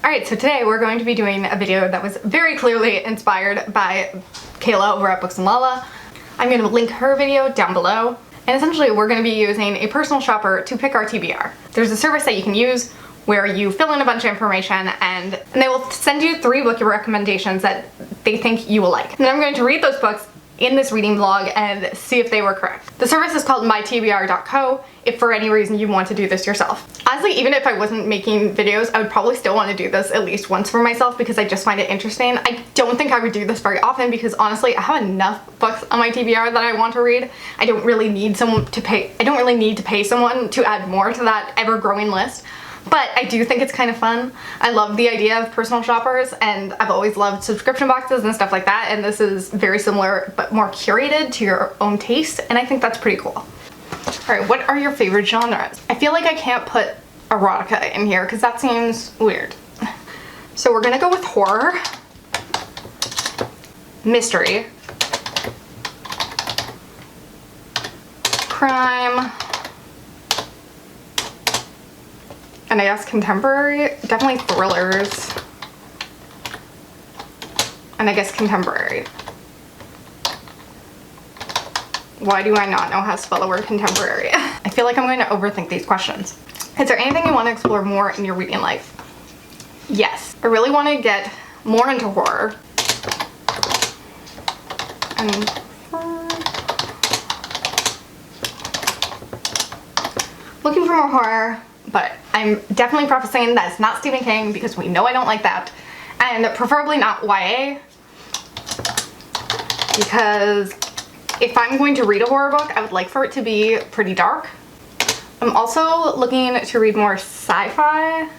Alright, so today we're going to be doing a video that was very clearly inspired by Kayla over at Books and Lala. I'm going to link her video down below. And essentially we're going to be using a personal shopper to pick our TBR. There's a service that you can use where you fill in a bunch of information and they will send you 3 book recommendations that they think you will like. And I'm going to read those books in this reading vlog and see if they were correct. The service is called mytbr.co if for any reason you want to do this yourself. Honestly, even if I wasn't making videos, I would probably still want to do this at least once for myself because I just find it interesting. I don't think I would do this very often because honestly, I have enough books on my TBR that I want to read. I don't really need someone to pay. I don't really need to pay someone to add more to that ever-growing list. But I do think it's kind of fun. I love the idea of personal shoppers and I've always loved subscription boxes and stuff like that, and this is very similar but more curated to your own taste, and I think that's pretty cool. Alright, what are your favorite genres? I feel like I can't put erotica in here because that seems weird. So we're gonna go with horror, mystery, crime, and I guess contemporary, definitely thrillers, and I guess contemporary. Why do I not know how to spell the word contemporary? I feel like I'm going to overthink these questions. Is there anything you want to explore more in your reading life? Yes. I really want to get more into horror. And looking for more horror, but I'm definitely prefacing that it's not Stephen King because we know I don't like that, and preferably not YA, because if I'm going to read a horror book, I would like for it to be pretty dark. I'm also looking to read more sci-fi.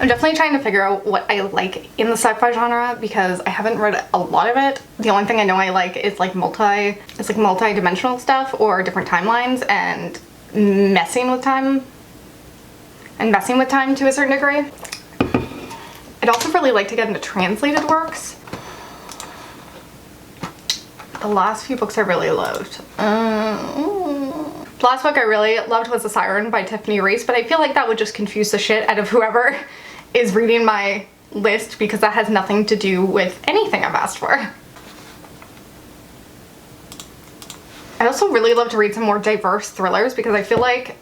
I'm definitely trying to figure out what I like in the sci-fi genre because I haven't read a lot of it. The only thing I know I like is like multi-dimensional stuff or different timelines and messing with time to a certain degree. I'd also really like to get into translated works. The last few books I really loved. The last book I really loved was The Siren by Tiffany Reese, but I feel like that would just confuse the shit out of whoever is reading my list because that has nothing to do with anything I've asked for. I also really love to read some more diverse thrillers because I feel like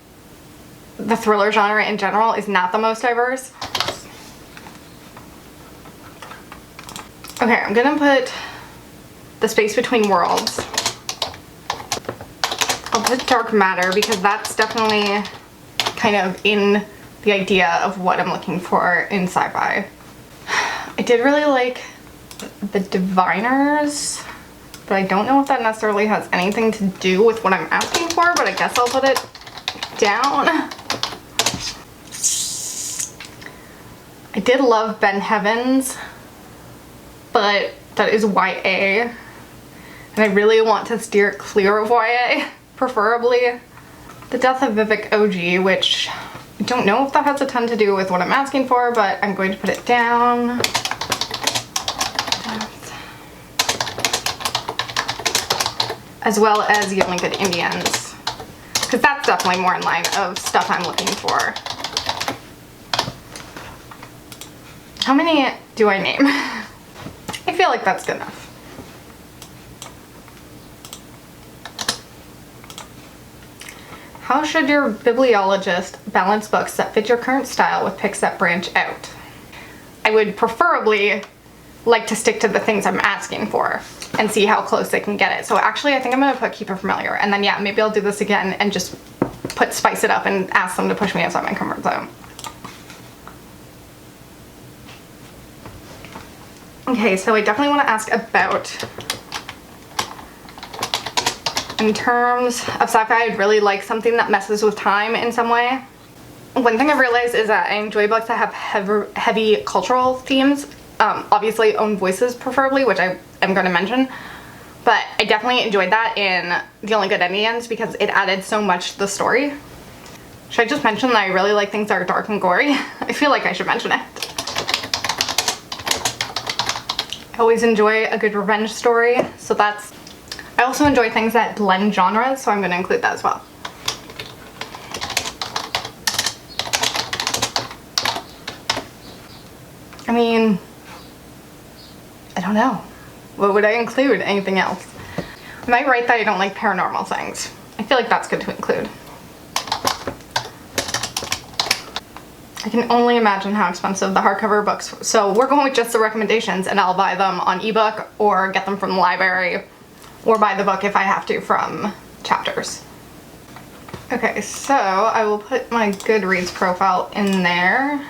the thriller genre in general is not the most diverse. Okay, I'm gonna put The Space Between Worlds. I'll put Dark Matter because that's definitely kind of in the idea of what I'm looking for in sci-fi. I did really like The Diviners, but I don't know if that necessarily has anything to do with what I'm asking for, but I guess I'll put it down. I did love Ben Heavens, but that is YA, and I really want to steer clear of YA, preferably. The Death of Vivek OG, which I don't know if that has a ton to do with what I'm asking for, but I'm going to put it down. As well as Young and Good Indians, because that's definitely more in line of stuff I'm looking for. How many do I name? I feel like that's good enough. How should your bibliologist balance books that fit your current style with picks that branch out? I would preferably like to stick to the things I'm asking for and see how close they can get it. So actually I think I'm gonna put Keep It Familiar, and then yeah, maybe I'll do this again and just spice it up and ask them to push me outside my comfort zone. Okay, so I definitely want to ask about, in terms of sci-fi, I'd really like something that messes with time in some way. One thing I've realized is that I enjoy books that have heavy cultural themes. Obviously own voices preferably, which I am going to mention, but I definitely enjoyed that in The Only Good Indians because it added so much to the story. Should I just mention that I really like things that are dark and gory? I feel like I should mention it. I always enjoy a good revenge story, so that's... I also enjoy things that blend genres, so I'm going to include that as well. I mean, I don't know. What would I include? Anything else? Am I right that I don't like paranormal things? I feel like that's good to include. I can only imagine how expensive the hardcover books. So we're going with just the recommendations, and I'll buy them on ebook or get them from the library or buy the book if I have to from Chapters. Okay, so I will put my Goodreads profile in there.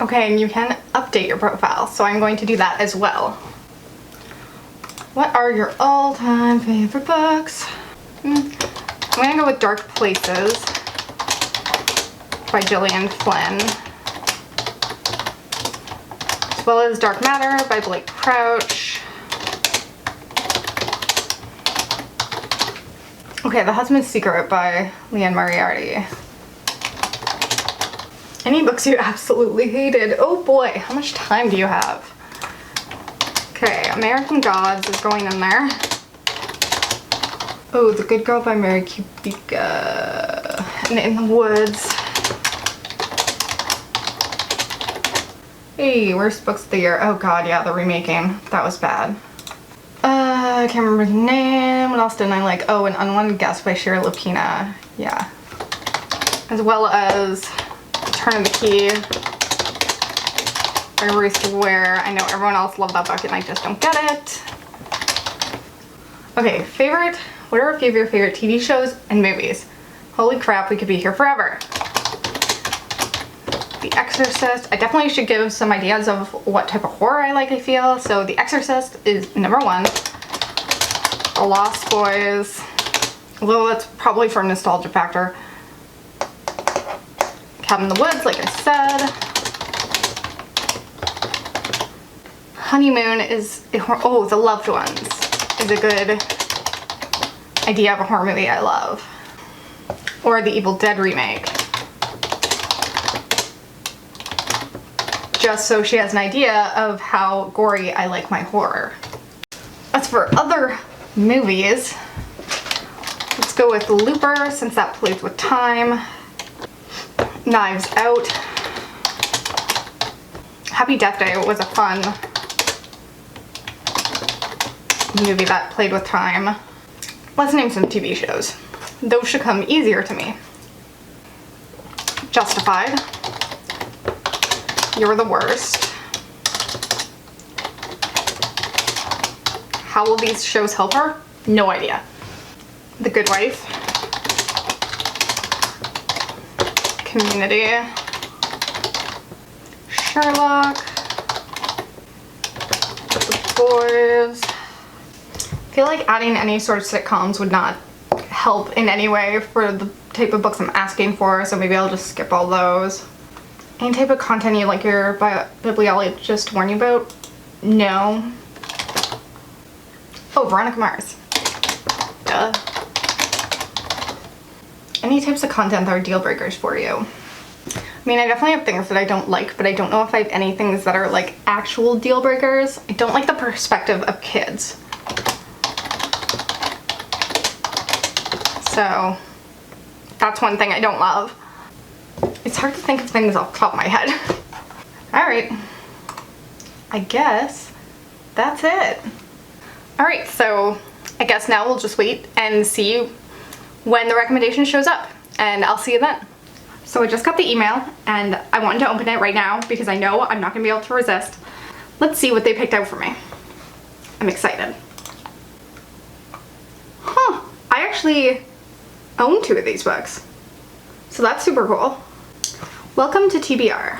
Okay, and you can update your profile, so I'm going to do that as well. What are your all-time favorite books? I'm gonna go with Dark Places by Gillian Flynn, as well as Dark Matter by Blake Crouch. Okay, The Husband's Secret by Leanne Moriarty. Any books you absolutely hated? Oh boy, how much time do you have? Okay, American Gods is going in there. Oh, The Good Girl by Mary Kubica. And In the Woods. Hey, worst books of the year. Oh god, yeah, the remaking. That was bad. I can't remember the name. What else didn't I like? Oh, An Unwanted Guest by Shira Lapina. Yeah. As well as Turn of the Key by Ruth Ware. I know everyone else loved that book and I just don't get it. Okay, favorite. What are a few of your favorite TV shows and movies? Holy crap, we could be here forever. The Exorcist. I definitely should give some ideas of what type of horror I like, I feel. So The Exorcist is #1. The Lost Boys. Although that's probably for nostalgia factor. Cabin in the Woods, like I said. Honeymoon is a horror. Oh, The Loved Ones is a good idea of a horror movie I love. Or the Evil Dead remake. Just so she has an idea of how gory I like my horror. As for other movies, let's go with Looper, since that plays with time. Knives Out. Happy Death Day was a fun movie that played with time. Let's name some TV shows. Those should come easier to me. Justified. You're the Worst. How will these shows help her? No idea. The Good Wife. Community. Sherlock. The Boys. I feel like adding any sort of sitcoms would not help in any way for the type of books I'm asking for, so maybe I'll just skip all those. Any type of content you like your bibliologist warn you about? No. Oh, Veronica Mars. Duh. Any types of content that are deal breakers for you? I mean, I definitely have things that I don't like, but I don't know if I have any things that are like actual deal breakers. I don't like the perspective of kids. So that's one thing I don't love. It's hard to think of things off the top of my head. Alright. I guess that's it. Alright, so I guess now we'll just wait and see when the recommendation shows up, and I'll see you then. So I just got the email and I wanted to open it right now because I know I'm not gonna be able to resist. Let's see what they picked out for me. I'm excited. Huh, I actually own 2 of these books. So that's super cool. Welcome to TBR.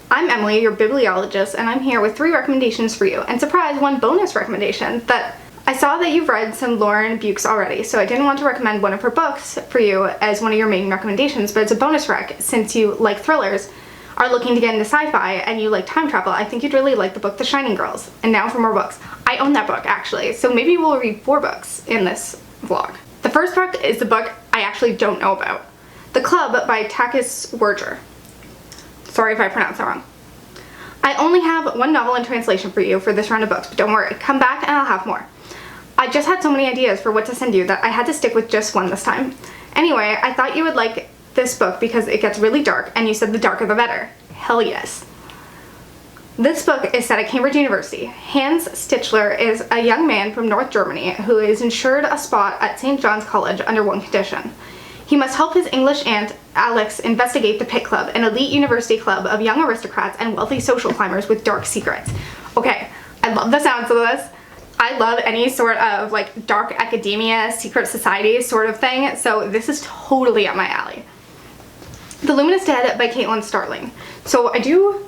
I'm Emily, your bibliologist, and I'm here with 3 recommendations for you. And surprise, 1 bonus recommendation that I saw that you've read some Lauren Beukes already, so I didn't want to recommend one of her books for you as one of your main recommendations, but it's a bonus rec since you like thrillers, are looking to get into sci-fi, and you like time travel. I think you'd really like the book The Shining Girls. And now for more books. I own that book actually, so maybe we'll read 4 books in this vlog. The first book is the book I actually don't know about. The Club by Takis Wurger. Sorry if I pronounced that wrong. I only have 1 novel in translation for you for this round of books, but don't worry, come back and I'll have more. I just had so many ideas for what to send you that I had to stick with just 1 this time. Anyway, I thought you would like this book because it gets really dark, and you said the darker the better. Hell yes. This book is set at Cambridge University. Hans Stichler is a young man from North Germany who is insured a spot at St. John's College under one condition. He must help his English aunt, Alex, investigate the Pit Club, an elite university club of young aristocrats and wealthy social climbers with dark secrets. Okay, I love the sounds of this. I love any sort of like dark academia, secret society sort of thing, so this is totally up my alley. The Luminous Dead by Caitlin Starling. So I do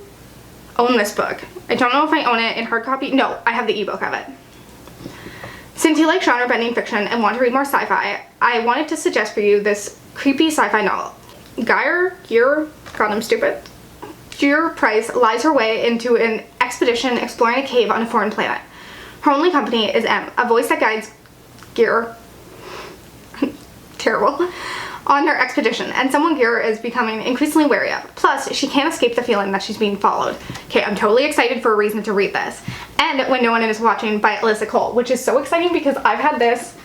own this book. I don't know if I own it in hard copy. No, I have the ebook of it. Since you like genre-bending fiction and want to read more sci-fi, I wanted to suggest for you this creepy sci-fi novel. Gear Price lies her way into an expedition exploring a cave on a foreign planet. Her only company is M, a voice that guides Gear terrible on her expedition, and someone Gear is becoming increasingly wary of. Plus, she can't escape the feeling that she's being followed. Okay, I'm totally excited for a reason to read this. And When No One Is Watching by Alyssa Cole, which is so exciting because I've had this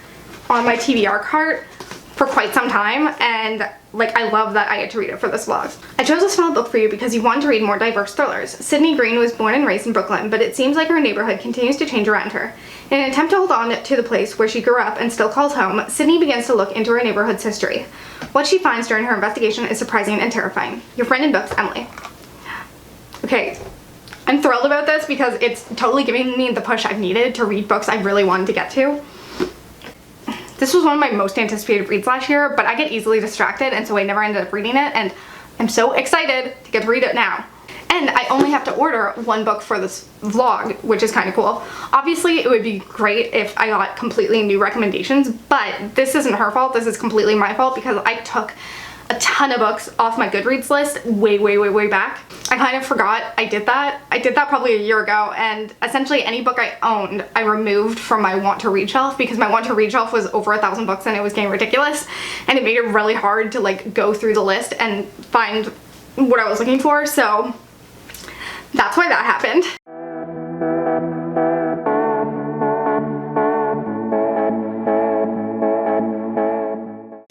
on my TBR cart for quite some time, and like I love that I get to read it for this vlog. I chose this small book for you because you want to read more diverse thrillers. Sydney Green was born and raised in Brooklyn, but it seems like her neighborhood continues to change around her. In an attempt to hold on to the place where she grew up and still calls home, Sydney begins to look into her neighborhood's history. What she finds during her investigation is surprising and terrifying. Your friend in books, Emily. Okay, I'm thrilled about this because it's totally giving me the push I've needed to read books I really wanted to get to. This was one of my most anticipated reads last year, but I get easily distracted, and so I never ended up reading it, and I'm so excited to get to read it now. And I only have to order one book for this vlog, which is kind of cool. Obviously, it would be great if I got completely new recommendations, but this isn't her fault. This is completely my fault because I took a ton of books off my Goodreads list way back. I kind of forgot I did that. I did that probably a year ago, and essentially any book I owned I removed from my want to read shelf because my want to read shelf was over 1,000 books and it was getting ridiculous, and it made it really hard to like go through the list and find what I was looking for, so that's why that happened.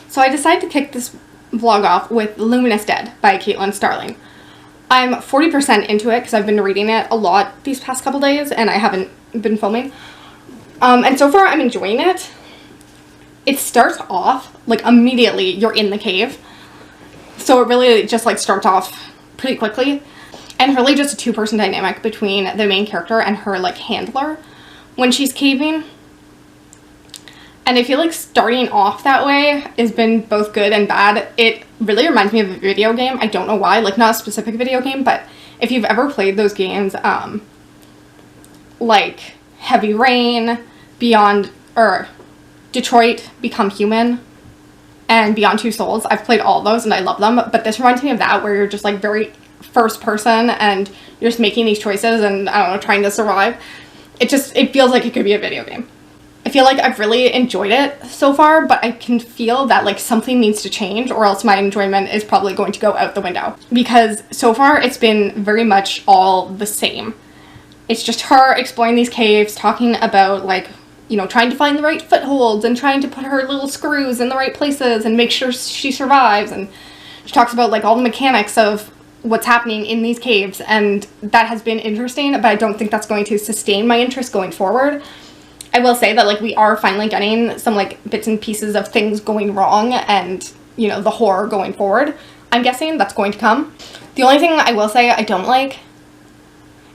So I decided to kick this vlog off with Luminous Dead by Caitlin Starling. I'm 40% into it because I've been reading it a lot these past couple days and I haven't been filming. And so far I'm enjoying it. It starts off like immediately you're in the cave. So it really just like starts off pretty quickly. And really just a two-person dynamic between the main character and her like handler when she's caving. And I feel like starting off that way has been both good and bad. It really reminds me of a video game. I don't know why, like not a specific video game, but if you've ever played those games, like Heavy Rain, Beyond, or Detroit Become Human, and Beyond Two Souls, I've played all of those and I love them, but this reminds me of that where you're just like very first person and you're just making these choices and I don't know, trying to survive. It feels like it could be a video game. I feel like I've really enjoyed it so far, but I can feel that like something needs to change or else my enjoyment is probably going to go out the window. Because so far it's been very much all the same. It's just her exploring these caves, talking about like, you know, trying to find the right footholds and trying to put her little screws in the right places and make sure she survives. And she talks about like all the mechanics of what's happening in these caves, and that has been interesting, but I don't think that's going to sustain my interest going forward. I will say that like we are finally getting some like bits and pieces of things going wrong and, you know, the horror going forward. I'm guessing that's going to come. The only thing I will say I don't like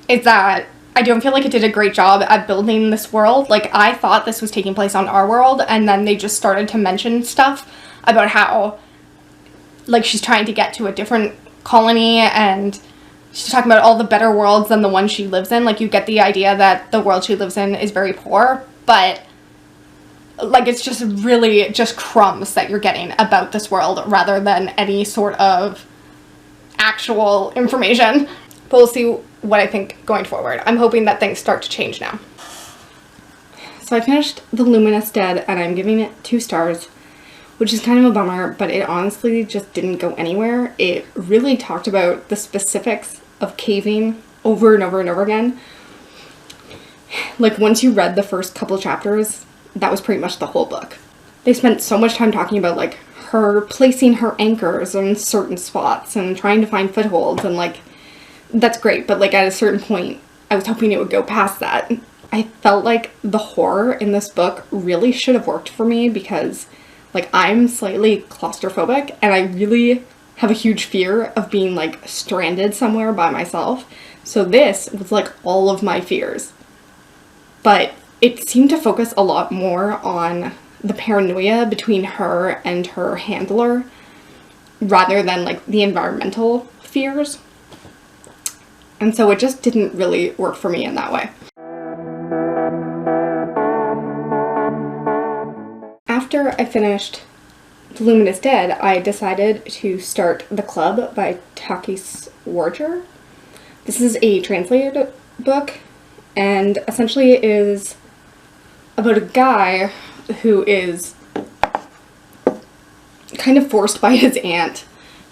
is that I don't feel like it did a great job at building this world. Like I thought this was taking place on our world, and then they just started to mention stuff about how like she's trying to get to a different colony and she's talking about all the better worlds than the one she lives in. Like you get the idea that the world she lives in is very poor, but like it's just really just crumbs that you're getting about this world rather than any sort of actual information. But we'll see what I think going forward. I'm hoping that things start to change now. So I finished The Luminous Dead and I'm giving it 2 stars, which is kind of a bummer, but it honestly just didn't go anywhere. It really talked about the specifics of caving over and over and over again. Like once you read the first couple of chapters, that was pretty much the whole book. They spent so much time talking about like her placing her anchors in certain spots and trying to find footholds and like that's great, but like at a certain point, I was hoping it would go past that. I felt like the horror in this book really should have worked for me because like I'm slightly claustrophobic and I really have a huge fear of being like stranded somewhere by myself. So this was like all of my fears. But it seemed to focus a lot more on the paranoia between her and her handler rather than like the environmental fears. And so it just didn't really work for me in that way. After I finished Luminous Dead, I decided to start The Club by Takis Wurger. This is a translated book, and essentially it is about a guy who is kind of forced by his aunt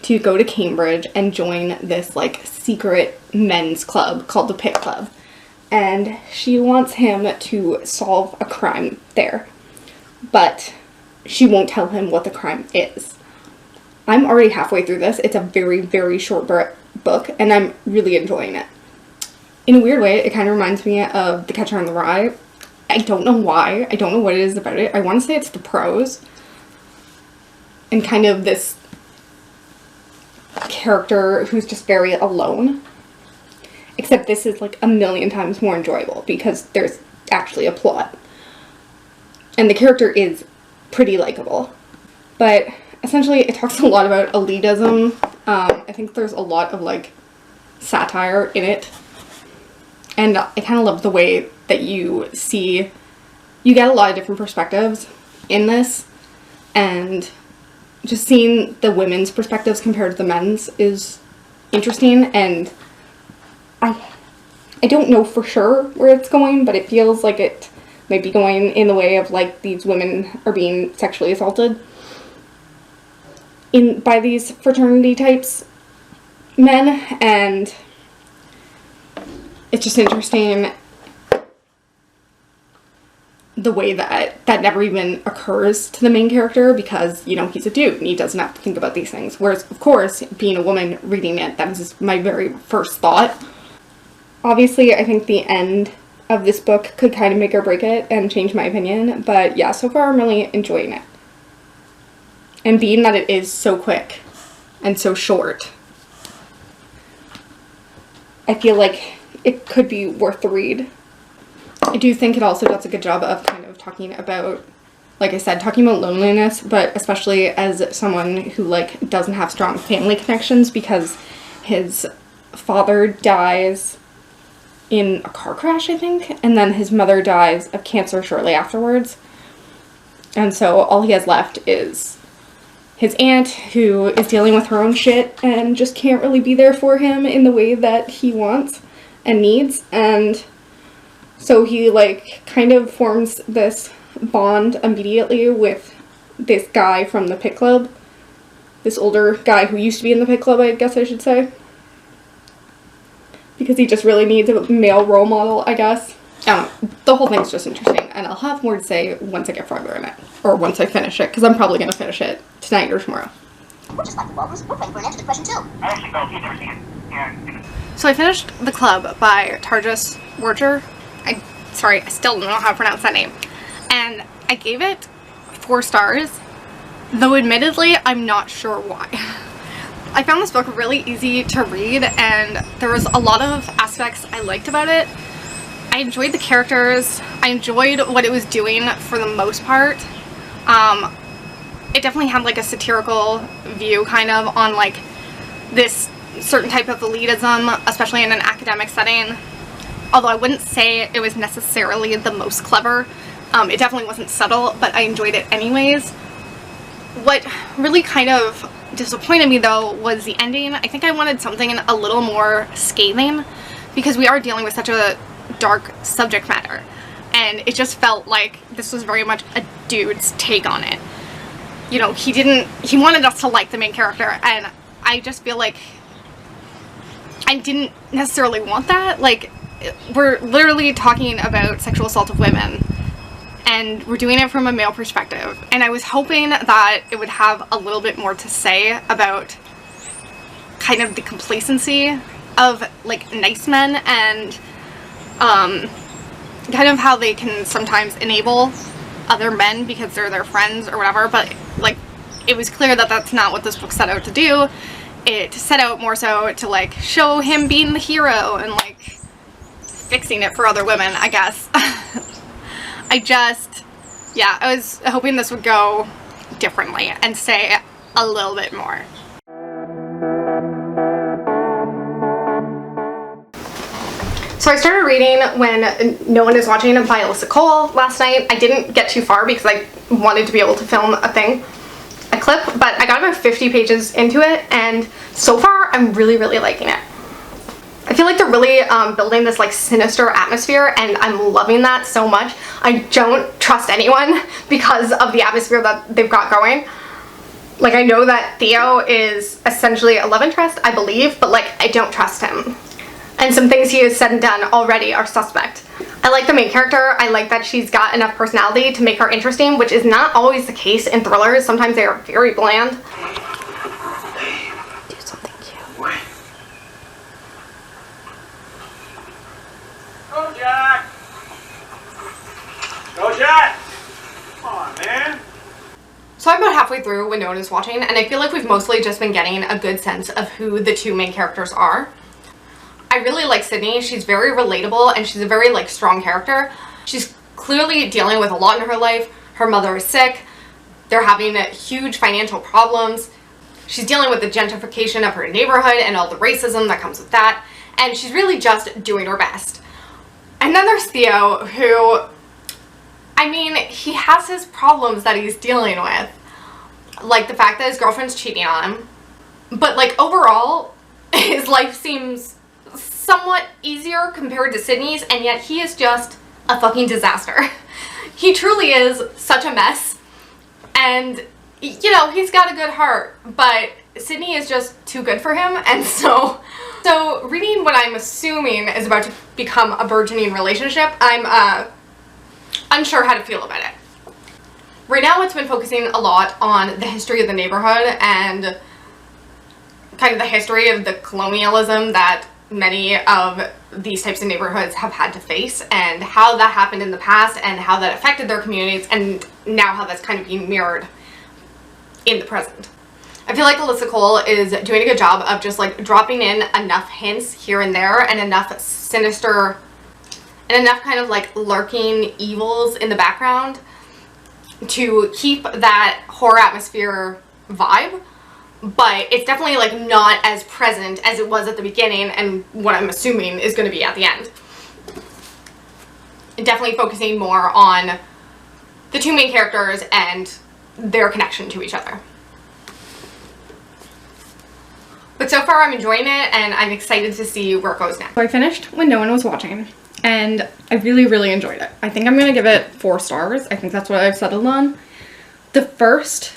to go to Cambridge and join this like secret men's club called the Pit Club. And she wants him to solve a crime there, but she won't tell him what the crime is. I'm already halfway through this. It's a very, very short book, and I'm really enjoying it. In a weird way, it kind of reminds me of The Catcher in the Rye. I don't know why. I don't know what it is about it. I want to say it's the prose and kind of this character who's just very alone. Except this is like a million times more enjoyable because there's actually a plot. And the character is pretty likable. But essentially it talks a lot about elitism. I think there's a lot of like satire in it. And I kind of love the way that you get a lot of different perspectives in this. And just seeing the women's perspectives compared to the men's is interesting. And I don't know for sure where it's going, but it feels like it might be going in the way of like these women are being sexually assaulted by these fraternity types men, and it's just interesting the way that never even occurs to the main character because, you know, he's a dude and he doesn't have to think about these things. Whereas, of course, being a woman reading it, that was just my very first thought. Obviously, I think the end of this book could kind of make or break it and change my opinion, but yeah, so far I'm really enjoying it. And being that it is so quick and so short, I feel like it could be worth the read. I do think it also does a good job of kind of talking about, like I said, talking about loneliness, but especially as someone who like doesn't have strong family connections because his father dies in a car crash, I think, and then his mother dies of cancer shortly afterwards. And so all he has left is his aunt, who is dealing with her own shit and just can't really be there for him in the way that he wants and needs. And so he like kind of forms this bond immediately with this guy from the Pit Club. This older guy who used to be in the Pit Club, I guess I should say. Because he just really needs a male role model, I guess. The whole thing's just interesting, and I'll have more to say once I get farther in it. Or once I finish it, because I'm probably going to finish it tonight or tomorrow. We're just like the Walrus. We're playing for an answer to the question, too. I actually don't. You've never seen it. Yeah. So I finished The Club by Takis Wurger. Sorry, I still don't know how to pronounce that name. And I gave it 4 stars, though admittedly, I'm not sure why. I found this book really easy to read, and there was a lot of aspects I liked about it. I enjoyed the characters. I enjoyed what it was doing for the most part. It definitely had like a satirical view kind of on like this certain type of elitism, especially in an academic setting. Although I wouldn't say it was necessarily the most clever. It definitely wasn't subtle, but I enjoyed it anyways. What really kind of disappointed me though was the ending. I think I wanted something a little more scathing because we are dealing with such a dark subject matter, and it just felt like this was very much a dude's take on it. You know, he wanted us to like the main character, and I just feel like I didn't necessarily want that. Like, we're literally talking about sexual assault of women, and we're doing it from a male perspective, and I was hoping that it would have a little bit more to say about kind of the complacency of like nice men and kind of how they can sometimes enable other men because they're their friends or whatever, but like it was clear that that's not what this book set out to do. It set out more so to like show him being the hero and like fixing it for other women, I guess. Yeah, I was hoping this would go differently and say a little bit more. So I started reading When No One Is Watching by Alyssa last night. I didn't get too far because I wanted to be able to film a clip, but I got about 50 pages into it, and so far I'm really liking it. I feel like they're really building this like sinister atmosphere, and I'm loving that so much. I don't trust anyone because of the atmosphere that they've got going. Like, I know that Theo is essentially a love interest, I believe, but like I don't trust him. And some things he has said and done already are suspect. I like the main character. I like that she's got enough personality to make her interesting, which is not always the case in thrillers. Sometimes they are very bland. Do something cute. Go, Jack! Go, Jack! Come on, man. So I'm about halfway through When No One Is Watching, and I feel like we've mostly just been getting a good sense of who the two main characters are. I really like Sydney. She's very relatable and she's a very like strong character. She's clearly dealing with a lot in her life. Her mother is sick. They're having huge financial problems. She's dealing with the gentrification of her neighborhood and all the racism that comes with that. And she's really just doing her best. And then there's Theo, who, I mean, he has his problems that he's dealing with. Like the fact that his girlfriend's cheating on him. But like overall, his life seems somewhat easier compared to Sydney's, and yet he is just a fucking disaster. He truly is such a mess, and you know, he's got a good heart, but Sydney is just too good for him. And so reading what I'm assuming is about to become a burgeoning relationship, I'm unsure how to feel about it. Right now it's been focusing a lot on the history of the neighborhood and kind of the history of the colonialism that many of these types of neighborhoods have had to face, and how that happened in the past and how that affected their communities, and now how that's kind of being mirrored in the present. I feel like Alyssa Cole is doing a good job of just like dropping in enough hints here and there and enough sinister and enough kind of like lurking evils in the background to keep that horror atmosphere vibe. But it's definitely like not as present as it was at the beginning, and what I'm assuming is going to be at the end. Definitely focusing more on the two main characters and their connection to each other. But so far I'm enjoying it, and I'm excited to see where it goes next. So I finished When No One Was Watching, and I really enjoyed it. I think I'm going to give it 4 stars. I think that's what I've settled on. The first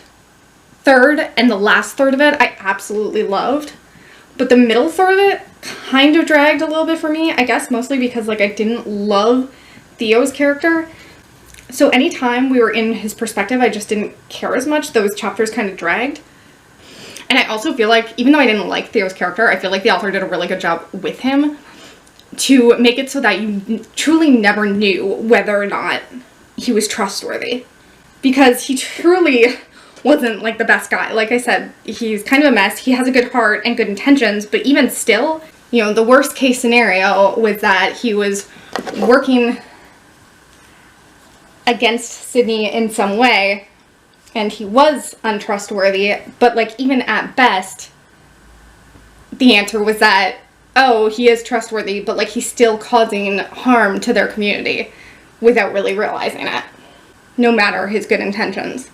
third and the last third of it I absolutely loved, but the middle third of it kind of dragged a little bit for me, I guess mostly because like I didn't love Theo's character. So anytime we were in his perspective, I just didn't care as much. Those chapters kind of dragged. And I also feel like, even though I didn't like Theo's character, I feel like the author did a really good job with him to make it so that you truly never knew whether or not he was trustworthy, because he truly wasn't like the best guy. Like I said, he's kind of a mess. He has a good heart and good intentions, but even still, you know, the worst case scenario was that he was working against Sydney in some way and he was untrustworthy, but like even at best the answer was that, oh, he is trustworthy, but like he's still causing harm to their community without really realizing it, no matter his good intentions.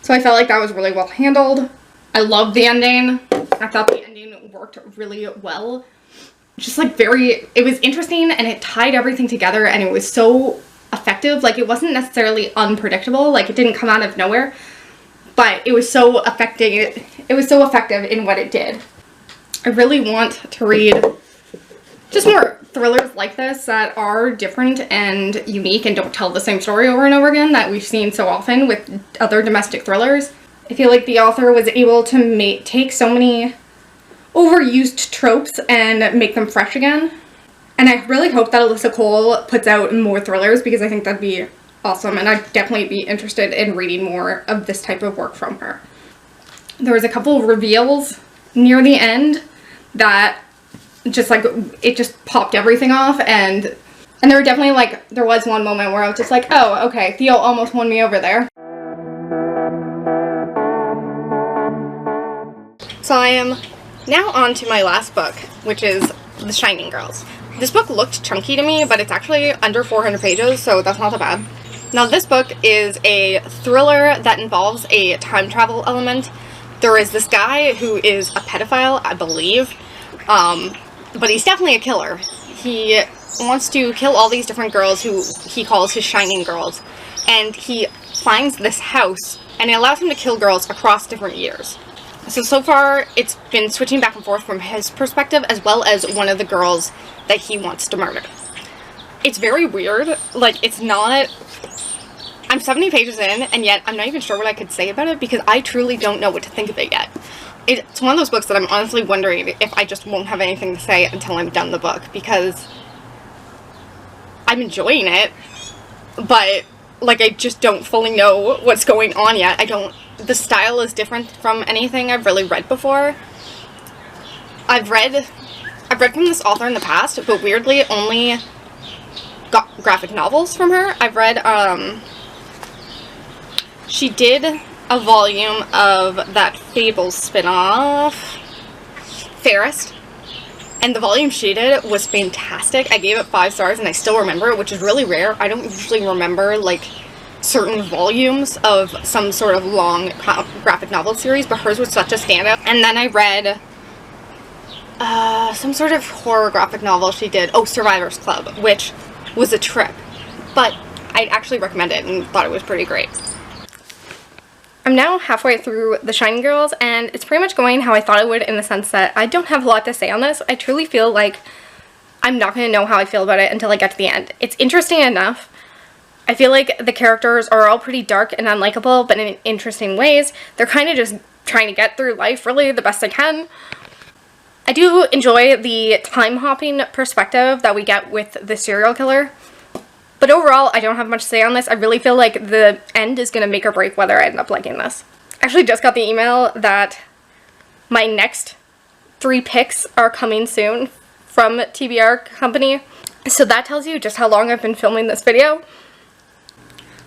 So I felt like that was really well handled. I loved the ending. I thought the ending worked really well. Just like it was interesting, and it tied everything together, and it was so effective. Like, it wasn't necessarily unpredictable, like it didn't come out of nowhere, but it was so effective. It was so effective in what it did. I really want to read just more thrillers like this that are different and unique and don't tell the same story over and over again that we've seen so often with other domestic thrillers. I feel like the author was able to take so many overused tropes and make them fresh again. And I really hope that Alyssa Cole puts out more thrillers because I think that'd be awesome, and I'd definitely be interested in reading more of this type of work from her. There was a couple of reveals near the end that just like, it just popped everything off, and there were definitely like, there was one moment where I was just like, oh, okay, Theo almost won me over there. So I am now on to my last book, which is The Shining Girls. This book looked chunky to me, but it's actually under 400 pages, so that's not that bad. Now this book is a thriller that involves a time travel element. There is this guy who is a pedophile, I believe, but he's definitely a killer. He wants to kill all these different girls who he calls his shining girls, and he finds this house, and it allows him to kill girls across different years. So far, it's been switching back and forth from his perspective, as well as one of the girls that he wants to murder. It's very weird. Like, it's not... I'm 70 pages in, and yet I'm not even sure what I could say about it, because I truly don't know what to think of it yet. It's one of those books that I'm honestly wondering if I just won't have anything to say until I'm done the book, because I'm enjoying it, but, like, I just don't fully know what's going on yet. The style is different from anything I've really read before. I've read from this author in the past, but weirdly only got graphic novels from her. I've read, she did a volume of that Fables spin-off, Fairest, and the volume she did was fantastic. I gave it 5 stars and I still remember it, which is really rare. I don't usually remember, like, certain volumes of some sort of long graphic novel series, but hers was such a standout. And then I read some sort of horror graphic novel she did, Survivor's Club, which was a trip, but I'd actually recommend it and thought it was pretty great. I'm now halfway through The Shining Girls, and it's pretty much going how I thought it would, in the sense that I don't have a lot to say on this. I truly feel like I'm not going to know how I feel about it until I get to the end. It's interesting enough. I feel like the characters are all pretty dark and unlikable, but in interesting ways. They're kind of just trying to get through life, really, the best they can. I do enjoy the time-hopping perspective that we get with the serial killer. But overall, I don't have much to say on this. I really feel like the end is going to make or break whether I end up liking this. I actually just got the email that my next 3 picks are coming soon from TBR company. So that tells you just how long I've been filming this video.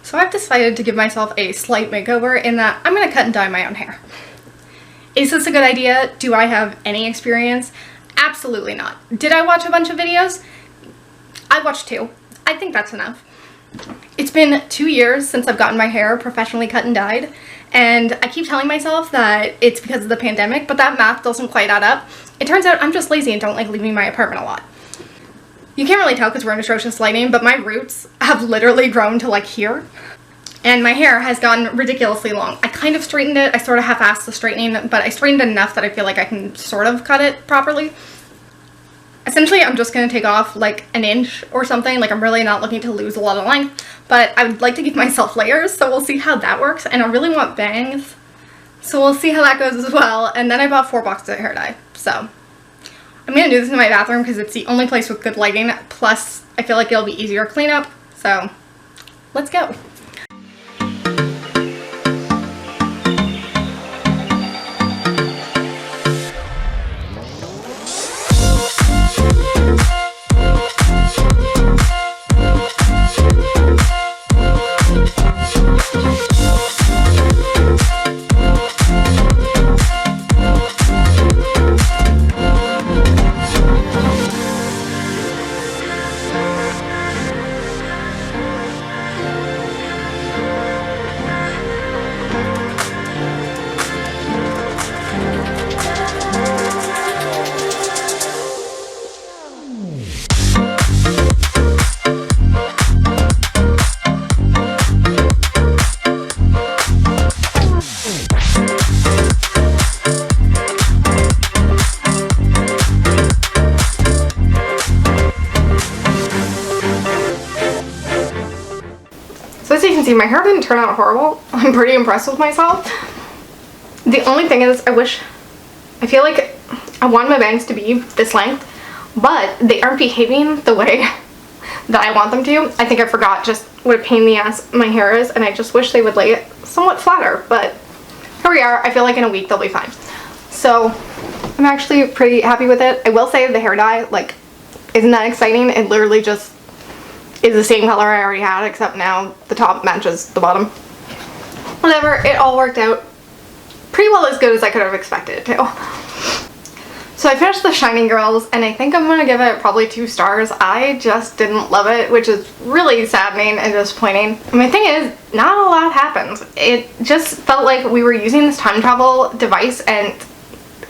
So I've decided to give myself a slight makeover in that I'm going to cut and dye my own hair. Is this a good idea? Do I have any experience? Absolutely not. Did I watch a bunch of videos? I watched 2. I think that's enough. It's been 2 years since I've gotten my hair professionally cut and dyed, and I keep telling myself that it's because of the pandemic, but that math doesn't quite add up. It turns out I'm just lazy and don't like leaving my apartment a lot. You can't really tell because we're in atrocious lighting, but my roots have literally grown to like here. And my hair has gotten ridiculously long. I kind of straightened it. I sort of half-assed the straightening, but I straightened it enough that I feel like I can sort of cut it properly. Essentially, I'm just going to take off like an inch or something. Like, I'm really not looking to lose a lot of length, but I would like to give myself layers, so we'll see how that works. And I really want bangs, so we'll see how that goes as well. And then I bought 4 boxes of hair dye, so I'm going to do this in my bathroom because it's the only place with good lighting, plus I feel like it'll be easier to clean up, so let's go. So as you can see, my hair didn't turn out horrible. I'm pretty impressed with myself. The only thing is, I feel like I want my bangs to be this length, but they aren't behaving the way that I want them to. I think I forgot just what a pain in the ass my hair is, and I just wish they would lay it somewhat flatter, but here we are. I feel like in a week they'll be fine. So I'm actually pretty happy with it. I will say the hair dye, like, isn't that exciting. It literally just is the same color I already had, except now the top matches the bottom. Whatever, it all worked out pretty well, as good as I could have expected it to. So I finished The Shining Girls, and I think I'm gonna give it probably 2 stars. I just didn't love it, which is really saddening and disappointing. And my thing is, not a lot happened. It just felt like we were using this time travel device and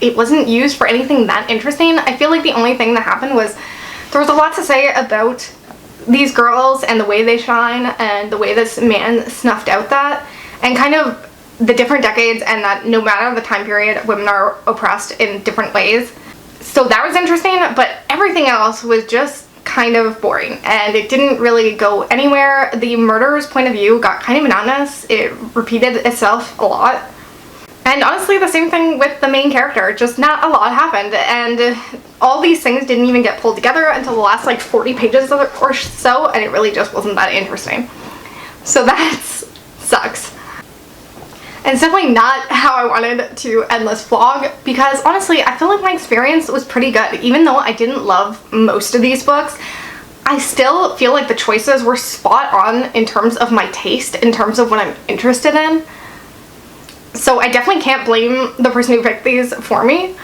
it wasn't used for anything that interesting. I feel like the only thing that happened was there was a lot to say about these girls and the way they shine and the way this man snuffed out that, and kind of the different decades, and that no matter the time period, women are oppressed in different ways. So that was interesting, but everything else was just kind of boring, and it didn't really go anywhere. The murderer's point of view got kind of monotonous. It repeated itself a lot. And honestly, the same thing with the main character. Just not a lot happened, and all these things didn't even get pulled together until the last like 40 pages or so, and it really just wasn't that interesting. So that sucks. And it's definitely not how I wanted to end this vlog, because honestly, I feel like my experience was pretty good. Even though I didn't love most of these books, I still feel like the choices were spot on in terms of my taste, in terms of what I'm interested in. So I definitely can't blame the person who picked these for me.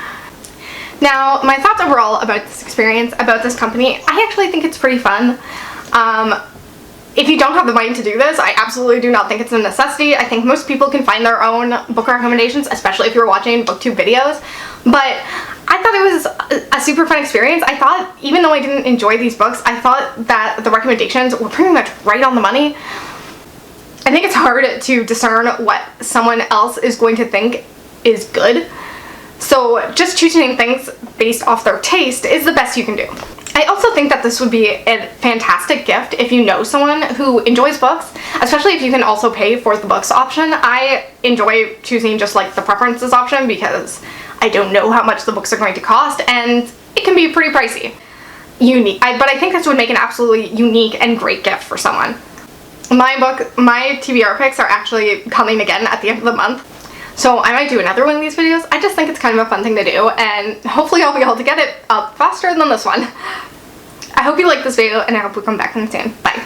Now, my thoughts overall about this experience, about this company, I actually think it's pretty fun. If you don't have the money to do this, I absolutely do not think it's a necessity. I think most people can find their own book recommendations, especially if you're watching booktube videos. But I thought it was a super fun experience. I thought, even though I didn't enjoy these books, I thought that the recommendations were pretty much right on the money. I think it's hard to discern what someone else is going to think is good. So just choosing things based off their taste is the best you can do. I also think that this would be a fantastic gift if you know someone who enjoys books, especially if you can also pay for the books option. I enjoy choosing just like the preferences option because I don't know how much the books are going to cost, and it can be pretty pricey. But I think this would make an absolutely unique and great gift for someone. My TBR picks are actually coming again at the end of the month. So I might do another one of these videos. I just think it's kind of a fun thing to do, and hopefully I'll be able to get it up faster than this one. I hope you liked this video, and I hope we come back soon. Bye.